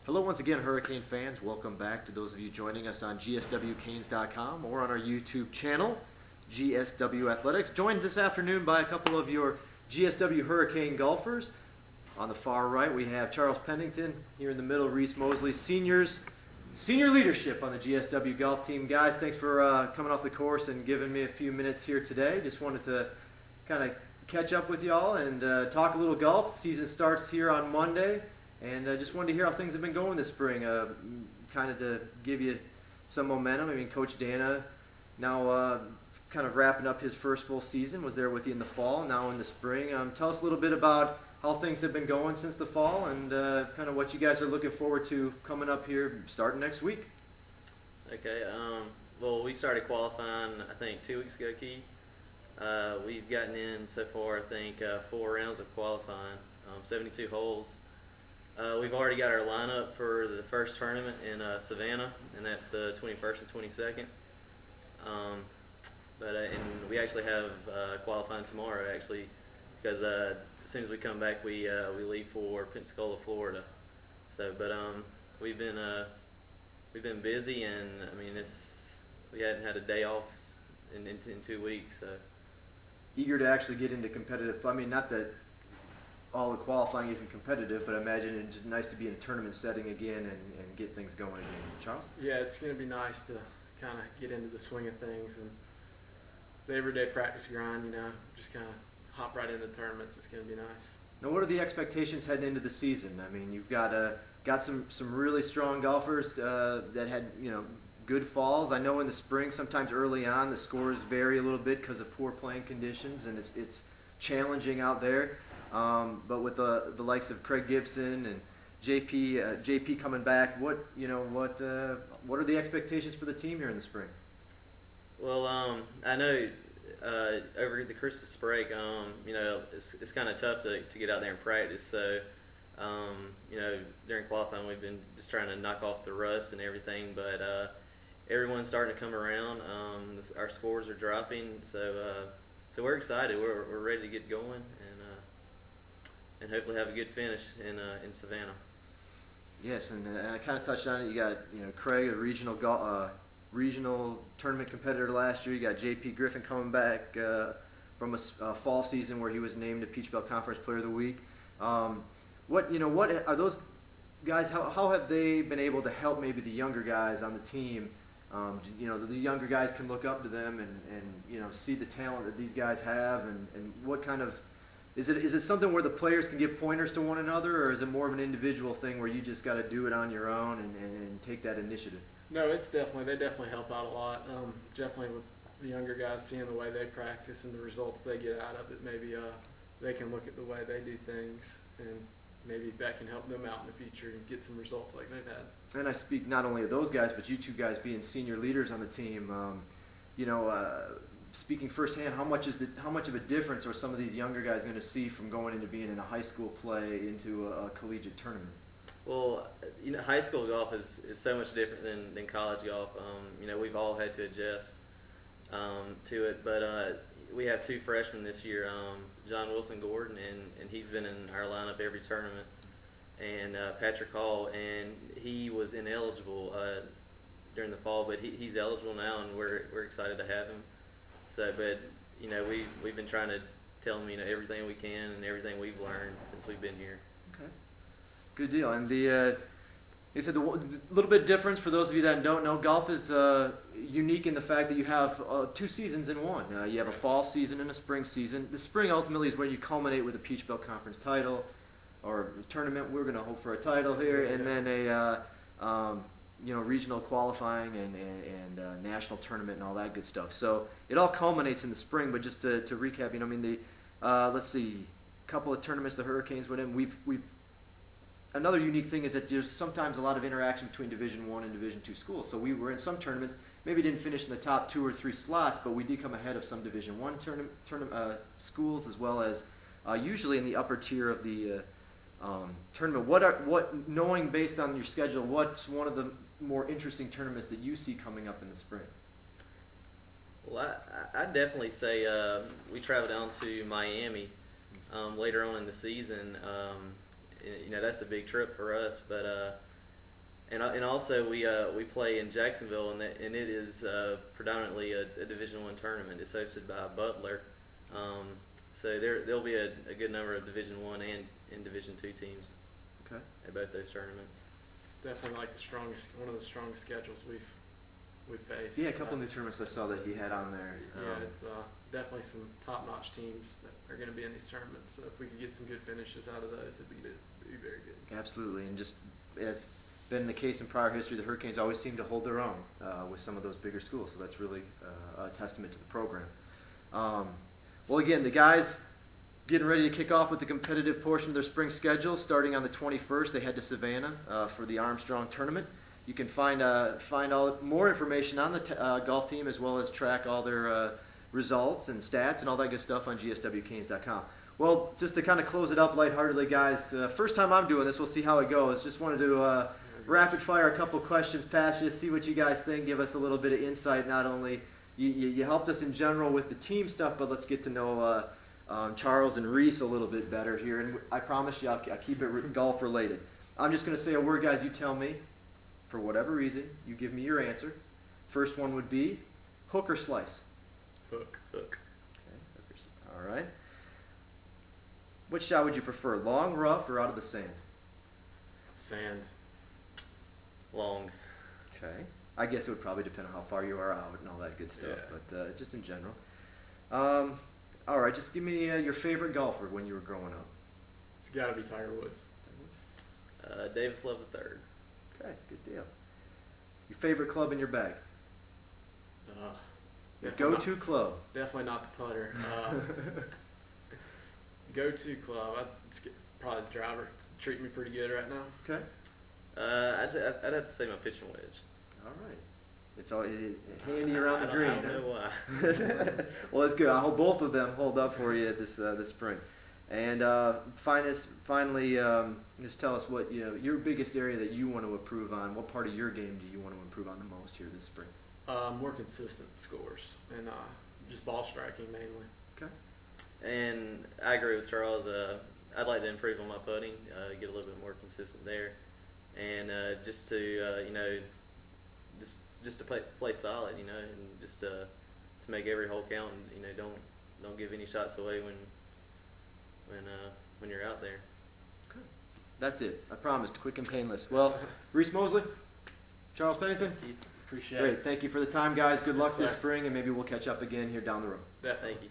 Hello once again, Hurricane fans. Welcome back to those of you joining us on gswcanes.com or on our YouTube channel, GSW Athletics. Joined this afternoon by a couple of your GSW Hurricane golfers. On the far right, we have Charles Pennington. Here in the middle, Reese, Moseley, senior leadership on the GSW golf team. Guys, thanks for coming off the course and giving me a few minutes here today. Just wanted to kind of catch up with y'all and talk a little golf. The season starts here on Monday. And I just wanted to hear how things have been going this spring, kind of to give you some momentum. I mean, Coach Dana now kind of wrapping up his first full season, was there with you in the fall, now in the spring. Tell us a little bit about how things have been going since the fall and kind of what you guys are looking forward to coming up here starting next week. Okay, well, we started qualifying, I think, 2 weeks ago, Keith. We've gotten in so far, I think, 4 rounds of qualifying, 72 holes. We've already got our lineup for the first tournament in Savannah, and that's the 21st and 22nd. And we actually have qualifying tomorrow, actually, because as soon as we come back, we leave for Pensacola, Florida. So, but we've been busy, and I mean we hadn't had a day off in 2 weeks. So. Eager to actually get into competitive. I mean, not that all the qualifying isn't competitive, but I imagine it's just nice to be in a tournament setting again and get things going again. Charles? Yeah, it's going to be nice to kind of get into the swing of things and the everyday practice grind, just kind of hop right into tournaments. It's going to be nice. Now, what are the expectations heading into the season? I mean, you've got some really strong golfers that had, good falls. I know in the spring, sometimes early on, the scores vary a little bit because of poor playing conditions, and it's challenging out there. But with the likes of Craig Gibson and JP coming back, what are the expectations for the team here in the spring? Well, I know over the Christmas break, it's kind of tough to get out there and practice. So, during qualifying, we've been just trying to knock off the rust and everything. But everyone's starting to come around. Our scores are dropping, so we're excited. We're ready to get going and hopefully have a good finish in Savannah. Yes, and I kind of touched on it. You got Craig, a regional tournament competitor last year. You got JP Griffin coming back from a fall season where he was named a Peach Belt Conference Player of the Week. What are those guys? How have they been able to help maybe the younger guys on the team? The younger guys can look up to them and see the talent that these guys have, and what kind of is it something where the players can give pointers to one another, or is it more of an individual thing where you just got to do it on your own and take that initiative? No, they definitely help out a lot. Definitely with the younger guys, seeing the way they practice and the results they get out of it, maybe they can look at the way they do things, and maybe that can help them out in the future and get some results like they've had. And I speak not only of those guys, but you two guys being senior leaders on the team. Speaking firsthand, how much of a difference are some of these younger guys going to see from going into being in a high school play into a collegiate tournament? Well, high school golf is so much different than college golf. We've all had to adjust to it, but we have 2 freshmen this year, John Wilson Gordon, and he's been in our lineup every tournament, and Patrick Hall, and he was ineligible during the fall, but he's eligible now, and we're excited to have him. So, but we've been trying to tell them everything we can and everything we've learned since we've been here. Okay, good deal. And you said the little bit difference for those of you that don't know, golf is unique in the fact that you have 2 seasons in one. You have a fall season and a spring season. The spring ultimately is when you culminate with a Peach Belt Conference title or a tournament. We're going to hope for a title here, and then a regional qualifying and national tournament and all that good stuff. So it all culminates in the spring. But just to recap, let's see, a couple of tournaments the Hurricanes went in. We've another unique thing is that there's sometimes a lot of interaction between Division I and Division II schools. So we were in some tournaments, maybe didn't finish in the top 2 or 3 slots, but we did come ahead of some Division I tournament schools, as well as usually in the upper tier of the tournament. Knowing based on your schedule, what's one of the more interesting tournaments that you see coming up in the spring? Well, I definitely say we travel down to Miami later on in the season. That's a big trip for us, but And also we play in Jacksonville, and it is predominantly a Division I tournament. It's hosted by Butler, so there'll be a good number of Division I and Division II teams. Okay. At both those tournaments. It's definitely like one of the strongest schedules we've faced. Yeah, a couple new tournaments I saw that he had on there. Yeah, it's definitely some top-notch teams that are going to be in these tournaments. So if we could get some good finishes out of those, it'd be very good. Absolutely, and just as been the case in prior history, the Hurricanes always seem to hold their own with some of those bigger schools. So that's really a testament to the program. Well, again, the guys getting ready to kick off with the competitive portion of their spring schedule. Starting on the 21st, they head to Savannah for the Armstrong tournament. You can find more information on the golf team, as well as track all their results and stats and all that good stuff on gswcanes.com. Well, just to kind of close it up lightheartedly, guys, first time I'm doing this, we'll see how it goes. Just wanted to rapid fire a couple questions past you, see what you guys think, give us a little bit of insight. Not only you helped us in general with the team stuff, but let's get to know Charles and Reese a little bit better here. And I promise you I'll keep it golf related. I'm just going to say a word, guys. You tell me, for whatever reason, you give me your answer. First one would be hook or slice? Hook. Okay, all right. Which shot would you prefer, long, rough, or out of the sand? Sand. Long. Okay. I guess it would probably depend on how far you are out and all that good stuff, Yeah. but just in general. All right, just give me your favorite golfer when you were growing up. It's got to be Tiger Woods. Davis Love III. Okay, good deal. Your favorite club in your bag? Your Definitely go-to club? Definitely not the putter. Go-to club, it's probably the driver. It's treating me pretty good right now. Okay. I'd have to say my pitching wedge. All right. It's all handy around the green. I don't know why. Well, that's good. I hope both of them hold up for you this spring. And finally, just tell us what your biggest area that you want to improve on. What part of your game do you want to improve on the most here this spring? More consistent scores and just ball striking mainly. Okay. And I agree with Charles. I'd like to improve on my putting, get a little bit more consistent there, and just to just to play solid, and just to make every hole count. And, don't give any shots away when you're out there. Okay. That's it. I promised. Quick and painless. Well, Reese Moseley, Charles Pennington. Appreciate it. Great. Thank you for the time, guys. Good luck Yes, this sir. spring, and maybe we'll catch up again here down the road. Definitely. Thank you.